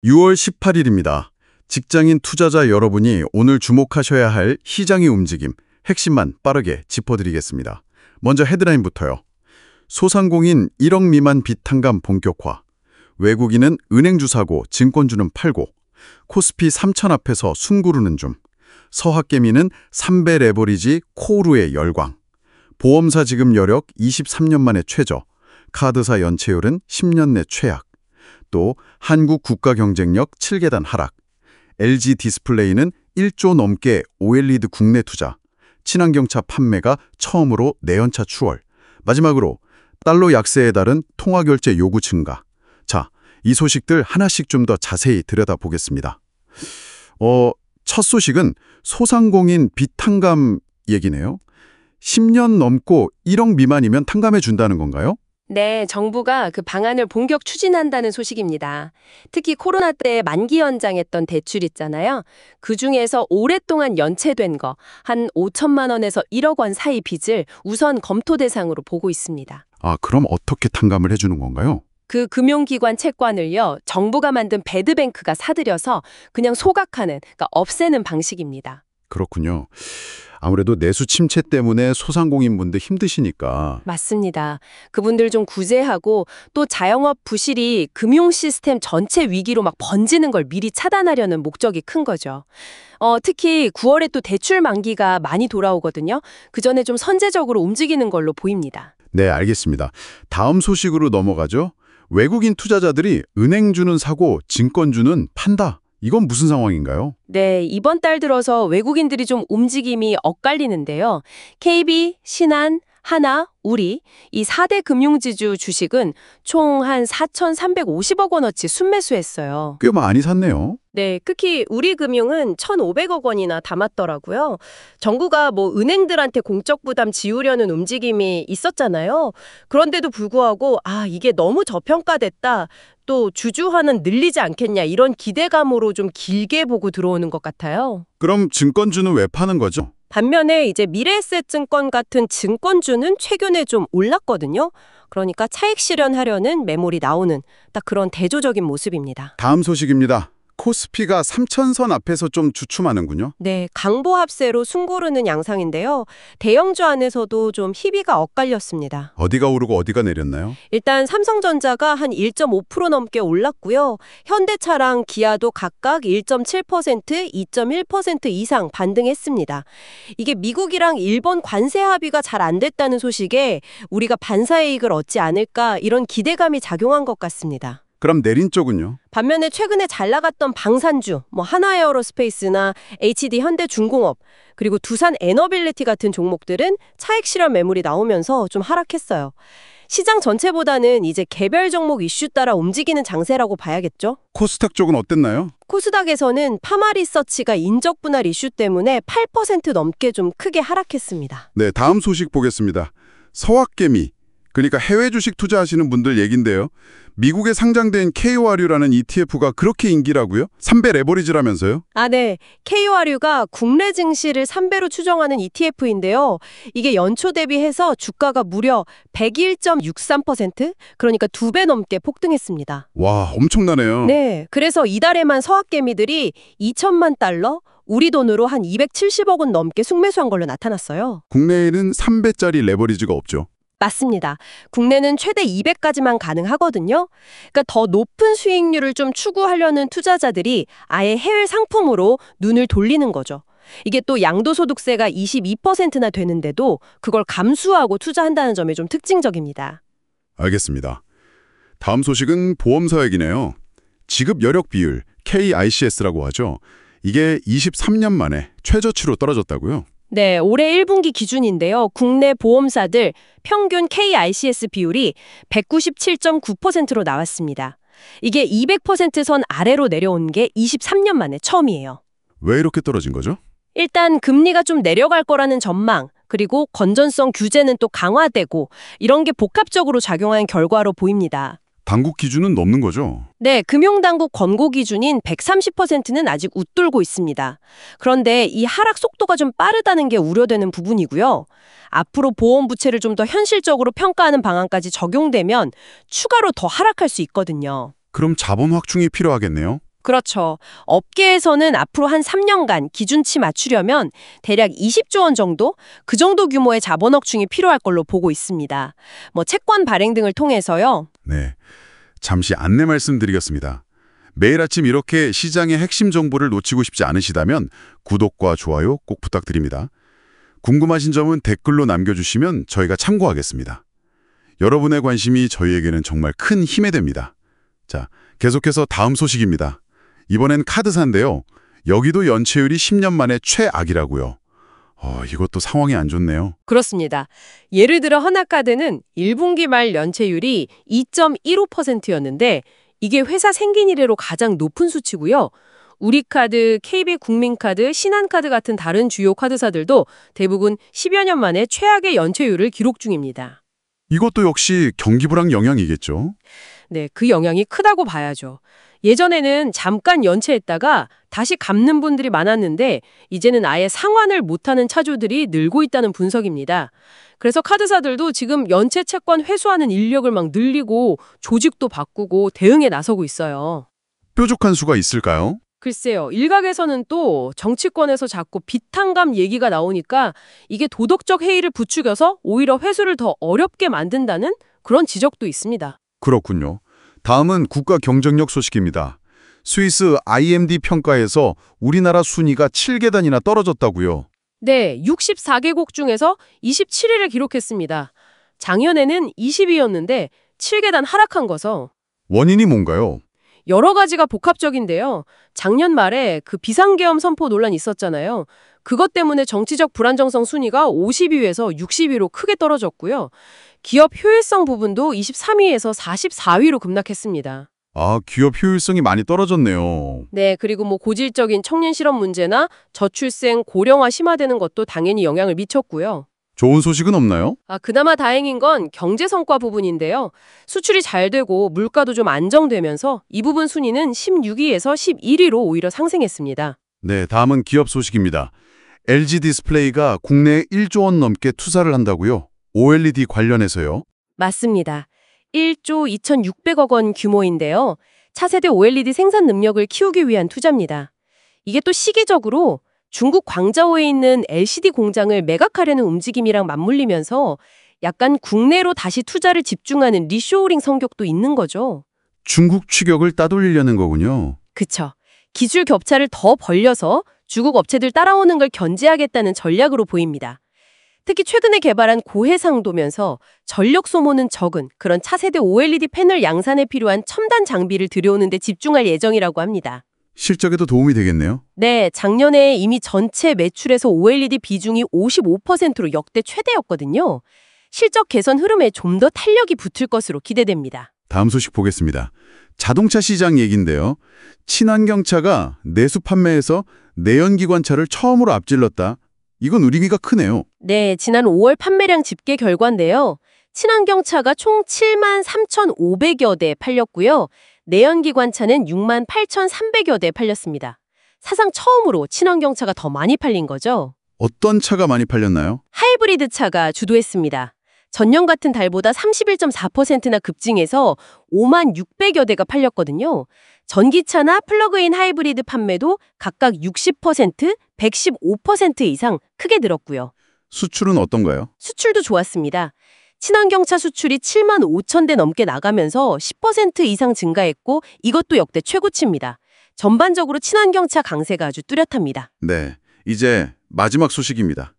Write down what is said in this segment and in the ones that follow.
6월 18일입니다. 직장인 투자자 여러분이 오늘 주목하셔야 할 시장의 움직임, 핵심만 빠르게 짚어드리겠습니다. 먼저 헤드라인부터요. 소상공인 1억 미만 빚 탕감 본격화. 외국인은 은행주 사고 증권주는 팔고 코스피 3천 앞에서 숨 고르는 중. 서학개미는 3배 레버리지 코오루의 열광. 보험사 지급 여력 23년 만에 최저. 카드사 연체율은 10년 내 최악. 또 한국 국가 경쟁력 7계단 하락. LG 디스플레이는 1조 넘게 OLED 국내 투자. 친환경차 판매가 처음으로 내연차 추월. 마지막으로 달러 약세에 따른 통화결제 요구 증가. 자, 이 소식들 하나씩 좀 더 자세히 들여다보겠습니다. 첫 소식은 소상공인 빚 탕감 얘기네요. 10년 넘고 1억 미만이면 탕감해 준다는 건가요? 네, 정부가 그 방안을 본격 추진한다는 소식입니다. 특히 코로나 때 만기 연장했던 대출 있잖아요. 그중에서 오랫동안 연체된 거, 한 5천만 원에서 1억 원 사이 빚을 우선 검토 대상으로 보고 있습니다. 아, 그럼 어떻게 탕감을 해주는 건가요? 그 금융기관 채권을요, 정부가 만든 배드뱅크가 사들여서 그냥 소각하는, 그러니까 없애는 방식입니다. 그렇군요. 아무래도 내수 침체 때문에 소상공인분들 힘드시니까. 맞습니다. 그분들 좀 구제하고 또 자영업 부실이 금융 시스템 전체 위기로 막 번지는 걸 미리 차단하려는 목적이 큰 거죠. 특히 9월에 또 대출 만기가 많이 돌아오거든요. 그 전에 좀 선제적으로 움직이는 걸로 보입니다. 네, 알겠습니다. 다음 소식으로 넘어가죠. 외국인 투자자들이 은행주는 사고 증권주는 판다. 이건 무슨 상황인가요? 네, 이번 달 들어서 외국인들이 좀 움직임이 엇갈리는데요. KB, 신한, 하나, 우리 이 4대 금융지주 주식은 총 한 4,350억 원어치 순매수했어요. 꽤 많이 샀네요. 네, 특히 우리금융은 1,500억 원이나 담았더라고요. 정부가 은행들한테 공적 부담 지우려는 움직임이 있었잖아요. 그런데도 불구하고 이게 너무 저평가됐다. 또 주주환은 늘리지 않겠냐 이런 기대감으로 좀 길게 보고 들어오는 것 같아요. 그럼 증권주는 왜 파는 거죠? 반면에 이제 미래에셋증권 같은 증권주는 최근에 좀 올랐거든요. 그러니까 차익 실현하려는 매물이 나오는 딱 그런 대조적인 모습입니다. 다음 소식입니다. 코스피가 3,000선 앞에서 좀 주춤하는군요. 네, 강보합세로 숨고르는 양상인데요. 대형주 안에서도 좀 희비가 엇갈렸습니다. 어디가 오르고 어디가 내렸나요? 일단 삼성전자가 한 1.5% 넘게 올랐고요. 현대차랑 기아도 각각 1.7%, 2.1% 이상 반등했습니다. 이게 미국이랑 일본 관세 합의가 잘 안 됐다는 소식에 우리가 반사이익을 얻지 않을까 이런 기대감이 작용한 것 같습니다. 그럼 내린 쪽은요? 반면에 최근에 잘 나갔던 방산주, 하나에어로스페이스나 HD 현대중공업, 그리고 두산 에너빌리티 같은 종목들은 차익 실현 매물이 나오면서 좀 하락했어요. 시장 전체보다는 이제 개별 종목 이슈 따라 움직이는 장세라고 봐야겠죠? 코스닥 쪽은 어땠나요? 코스닥에서는 파마리서치가 인적 분할 이슈 때문에 8% 넘게 좀 크게 하락했습니다. 네, 다음 소식 보겠습니다. 서학개미, 그러니까 해외 주식 투자하시는 분들 얘긴데요. 미국에 상장된 KORU라는 ETF가 그렇게 인기라고요? 3배 레버리지라면서요? 네. KORU가 국내 증시를 3배로 추정하는 ETF인데요. 이게 연초 대비해서 주가가 무려 101.63%? 그러니까 2배 넘게 폭등했습니다. 와, 엄청나네요. 네. 그래서 이달에만 서학개미들이 2천만 달러? 우리 돈으로 한 270억 원 넘게 순매수한 걸로 나타났어요. 국내에는 3배짜리 레버리지가 없죠. 맞습니다. 국내는 최대 200까지만 가능하거든요. 그러니까 더 높은 수익률을 좀 추구하려는 투자자들이 아예 해외 상품으로 눈을 돌리는 거죠. 이게 또 양도소득세가 22%나 되는데도 그걸 감수하고 투자한다는 점이 좀 특징적입니다. 알겠습니다. 다음 소식은 보험사 얘기네요. 지급 여력 비율, KICS라고 하죠. 이게 23년 만에 최저치로 떨어졌다고요? 네, 올해 1분기 기준인데요. 국내 보험사들 평균 KICS 비율이 197.9%로 나왔습니다. 이게 200% 선 아래로 내려온 게 23년 만에 처음이에요. 왜 이렇게 떨어진 거죠? 일단 금리가 좀 내려갈 거라는 전망, 그리고 건전성 규제는 또 강화되고 이런 게 복합적으로 작용한 결과로 보입니다. 당국 기준은 넘는 거죠? 네, 금융당국 권고 기준인 130%는 아직 웃돌고 있습니다. 그런데 이 하락 속도가 좀 빠르다는 게 우려되는 부분이고요. 앞으로 보험 부채를 좀 더 현실적으로 평가하는 방안까지 적용되면 추가로 더 하락할 수 있거든요. 그럼 자본 확충이 필요하겠네요? 그렇죠. 업계에서는 앞으로 한 3년간 기준치 맞추려면 대략 20조 원 정도? 그 정도 규모의 자본 확충이 필요할 걸로 보고 있습니다. 채권 발행 등을 통해서요. 네, 잠시 안내 말씀드리겠습니다. 매일 아침 이렇게 시장의 핵심 정보를 놓치고 싶지 않으시다면 구독과 좋아요 꼭 부탁드립니다. 궁금하신 점은 댓글로 남겨주시면 저희가 참고하겠습니다. 여러분의 관심이 저희에게는 정말 큰 힘이 됩니다. 자, 계속해서 다음 소식입니다. 이번엔 카드사인데요. 여기도 연체율이 10년 만에 최악이라고요. 이것도 상황이 안 좋네요. 그렇습니다. 예를 들어 하나카드는 1분기 말 연체율이 2.15%였는데 이게 회사 생긴 이래로 가장 높은 수치고요. 우리카드, KB국민카드, 신한카드 같은 다른 주요 카드사들도 대부분 10여 년 만에 최악의 연체율을 기록 중입니다. 이것도 역시 경기 불황 영향이겠죠? 네, 그 영향이 크다고 봐야죠. 예전에는 잠깐 연체했다가 다시 갚는 분들이 많았는데 이제는 아예 상환을 못하는 차주들이 늘고 있다는 분석입니다. 그래서 카드사들도 지금 연체 채권 회수하는 인력을 막 늘리고 조직도 바꾸고 대응에 나서고 있어요. 뾰족한 수가 있을까요? 글쎄요. 일각에서는 또 정치권에서 자꾸 비탄감 얘기가 나오니까 이게 도덕적 해이를 부추겨서 오히려 회수를 더 어렵게 만든다는 그런 지적도 있습니다. 그렇군요. 다음은 국가 경쟁력 소식입니다. 스위스 IMD 평가에서 우리나라 순위가 7계단이나 떨어졌다고요. 네, 64개국 중에서 27위를 기록했습니다. 작년에는 20위였는데 7계단 하락한 거죠. 원인이 뭔가요? 여러 가지가 복합적인데요. 작년 말에 그 비상계엄 선포 논란이 있었잖아요. 그것 때문에 정치적 불안정성 순위가 50위에서 60위로 크게 떨어졌고요. 기업 효율성 부분도 23위에서 44위로 급락했습니다. 기업 효율성이 많이 떨어졌네요. 네, 그리고 고질적인 청년 실업 문제나 저출생, 고령화 심화되는 것도 당연히 영향을 미쳤고요. 좋은 소식은 없나요? 그나마 다행인 건 경제 성과 부분인데요. 수출이 잘 되고 물가도 좀 안정되면서 이 부분 순위는 16위에서 11위로 오히려 상승했습니다. 네, 다음은 기업 소식입니다. LG 디스플레이가 국내에 1조 원 넘게 투자를 한다고요? OLED 관련해서요? 맞습니다. 1조 2,600억 원 규모인데요. 차세대 OLED 생산 능력을 키우기 위한 투자입니다. 이게 또 시기적으로 중국 광저우에 있는 LCD 공장을 매각하려는 움직임이랑 맞물리면서 약간 국내로 다시 투자를 집중하는 리쇼어링 성격도 있는 거죠. 중국 추격을 따돌리려는 거군요. 그쵸. 기술 격차를 더 벌려서 중국 업체들 따라오는 걸 견제하겠다는 전략으로 보입니다. 특히 최근에 개발한 고해상도면서 전력 소모는 적은 그런 차세대 OLED 패널 양산에 필요한 첨단 장비를 들여오는 데 집중할 예정이라고 합니다. 실적에도 도움이 되겠네요. 네, 작년에 이미 전체 매출에서 OLED 비중이 55%로 역대 최대였거든요. 실적 개선 흐름에 좀 더 탄력이 붙을 것으로 기대됩니다. 다음 소식 보겠습니다. 자동차 시장 얘기인데요. 친환경차가 내수 판매에서 내연기관차를 처음으로 앞질렀다. 이건 의미가 크네요. 네, 지난 5월 판매량 집계 결과인데요. 친환경차가 총 7만 3,500여 대 팔렸고요. 내연기관차는 6만 8,300여 대 팔렸습니다. 사상 처음으로 친환경차가 더 많이 팔린 거죠. 어떤 차가 많이 팔렸나요? 하이브리드 차가 주도했습니다. 전년 같은 달보다 31.4%나 급증해서 5만 600여 대가 팔렸거든요. 전기차나 플러그인 하이브리드 판매도 각각 60%, 115% 이상 크게 늘었고요. 수출은 어떤가요? 수출도 좋았습니다. 친환경차 수출이 7만 5천 대 넘게 나가면서 10% 이상 증가했고 이것도 역대 최고치입니다. 전반적으로 친환경차 강세가 아주 뚜렷합니다. 네, 이제 마지막 소식입니다.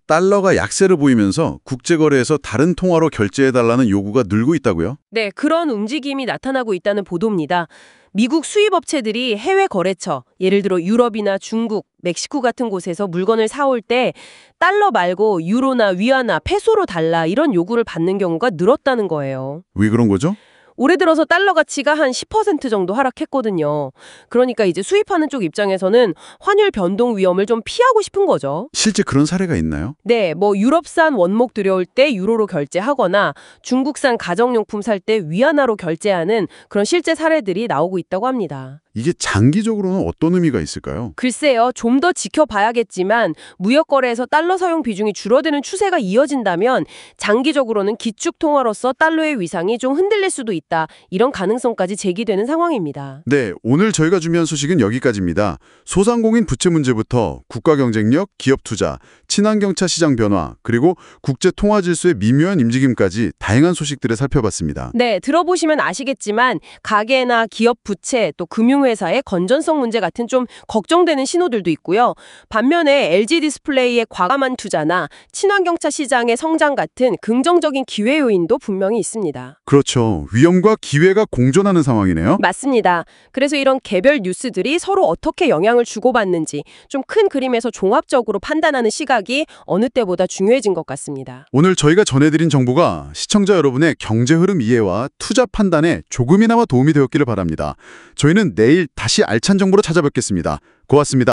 달러가 약세를 보이면서 국제거래에서 다른 통화로 결제해달라는 요구가 늘고 있다고요? 네, 그런 움직임이 나타나고 있다는 보도입니다. 미국 수입업체들이 해외 거래처, 예를 들어 유럽이나 중국, 멕시코 같은 곳에서 물건을 사올 때 달러 말고 유로나 위안화, 페소로 달라 이런 요구를 받는 경우가 늘었다는 거예요. 왜 그런 거죠? 올해 들어서 달러 가치가 한 10% 정도 하락했거든요. 그러니까 이제 수입하는 쪽 입장에서는 환율 변동 위험을 좀 피하고 싶은 거죠. 실제 그런 사례가 있나요? 네, 유럽산 원목 들여올 때 유로로 결제하거나 중국산 가정용품 살 때 위안화로 결제하는 그런 실제 사례들이 나오고 있다고 합니다. 이게 장기적으로는 어떤 의미가 있을까요? 글쎄요, 좀 더 지켜봐야겠지만 무역 거래에서 달러 사용 비중이 줄어드는 추세가 이어진다면 장기적으로는 기축 통화로서 달러의 위상이 좀 흔들릴 수도 있다. 이런 가능성까지 제기되는 상황입니다. 네, 오늘 저희가 준비한 소식은 여기까지입니다. 소상공인 부채 문제부터 국가 경쟁력, 기업 투자, 친환경차 시장 변화, 그리고 국제 통화 질서의 미묘한 움직임까지 다양한 소식들을 살펴봤습니다. 네, 들어보시면 아시겠지만 가계나 기업 부채 또 금융회사의 건전성 문제 같은 좀 걱정되는 신호들도 있고요. 반면에 LG 디스플레이의 과감한 투자나 친환경차 시장의 성장 같은 긍정적인 기회 요인도 분명히 있습니다. 그렇죠. 위험과 기회가 공존하는 상황이네요. 맞습니다. 그래서 이런 개별 뉴스들이 서로 어떻게 영향을 주고받는지 좀 큰 그림에서 종합적으로 판단하는 시각이 어느 때보다 중요해진 것 같습니다. 오늘 저희가 전해드린 정보가 시청자 여러분의 경제 흐름 이해와 투자 판단에 조금이나마 도움이 되었기를 바랍니다. 저희는 내일 다시 알찬 정보로 찾아뵙겠습니다. 고맙습니다.